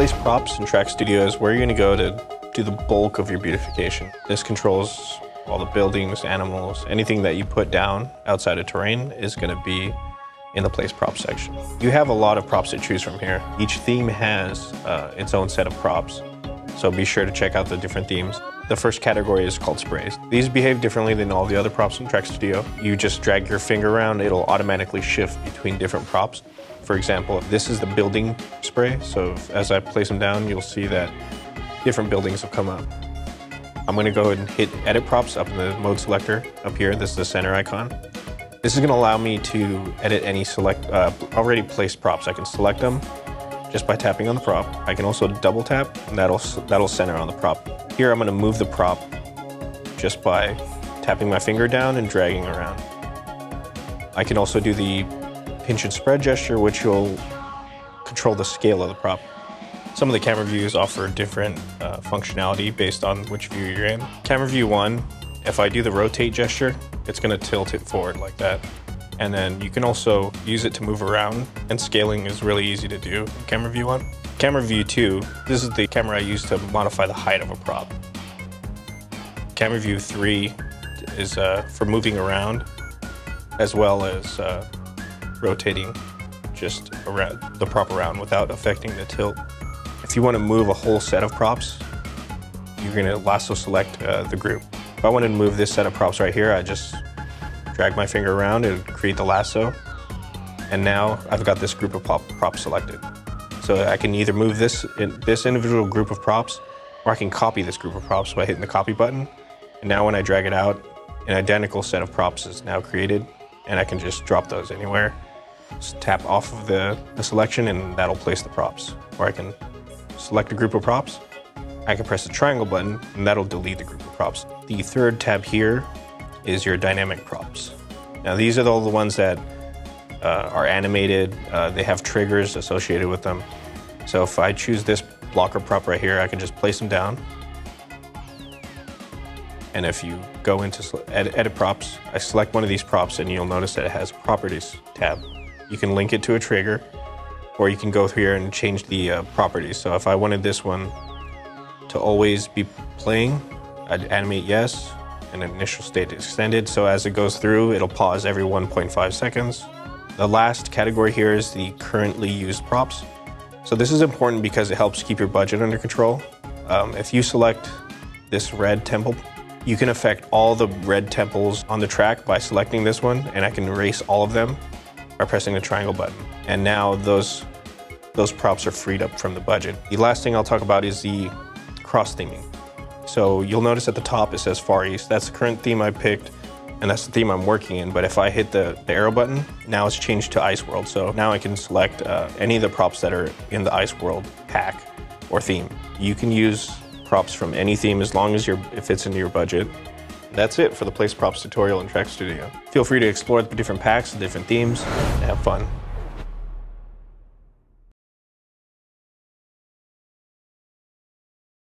Place props in Track Studio is where you're gonna go to do the bulk of your beautification. This controls all the buildings, animals, anything that you put down outside of terrain is gonna be in the Place Props section. You have a lot of props to choose from here. Each theme has its own set of props, so be sure to check out the different themes. The first category is called sprays. These behave differently than all the other props in Track Studio. You just drag your finger around, it'll automatically shift between different props. For example, this is the building spray, so as I place them down, you'll see that different buildings have come up. I'm gonna go ahead and hit Edit Props up in the mode selector up here. This is the center icon. This is gonna allow me to edit any already placed props. I can select them just by tapping on the prop. I can also double tap, and that'll center on the prop. Here I'm gonna move the prop just by tapping my finger down and dragging around. I can also do the pinch and spread gesture, which will control the scale of the prop. Some of the camera views offer different functionality based on which view you're in. Camera view 1, if I do the rotate gesture, it's gonna tilt it forward like that. And then you can also use it to move around, and scaling is really easy to do in camera view 1. Camera view 2, this is the camera I use to modify the height of a prop. Camera view 3 is for moving around, as well as rotating just around the prop around without affecting the tilt. If you want to move a whole set of props, you're going to lasso select the group. If I wanted to move this set of props right here, I just drag my finger around and create the lasso. And now I've got this group of props selected. So I can either move this individual group of props, or I can copy this group of props by hitting the copy button. And now when I drag it out, an identical set of props is now created, and I can just drop those anywhere. Just tap off of the selection and that'll place the props. Or I can select a group of props, I can press the triangle button and that'll delete the group of props. The third tab here is your dynamic props. Now these are all the ones that are animated, they have triggers associated with them. So if I choose this blocker prop right here, I can just place them down. And if you go into edit props, I select one of these props and you'll notice that it has a properties tab. You can link it to a trigger, or you can go through here and change the properties. So if I wanted this one to always be playing, I'd animate yes, and initial state extended. So as it goes through, it'll pause every 1.5 seconds. The last category here is the currently used props. So this is important because it helps keep your budget under control. If you select this red temple, you can affect all the red temples on the track by selecting this one, and I can erase all of them by pressing the triangle button. And now those props are freed up from the budget. The last thing I'll talk about is the cross theming. So you'll notice at the top it says Far East. That's the current theme I picked, and that's the theme I'm working in. But if I hit the arrow button, now it's changed to Ice World. So now I can select any of the props that are in the Ice World pack or theme. You can use props from any theme as long as it fits into your budget. That's it for the Place Props tutorial in Track Studio. Feel free to explore the different packs and different themes and have fun.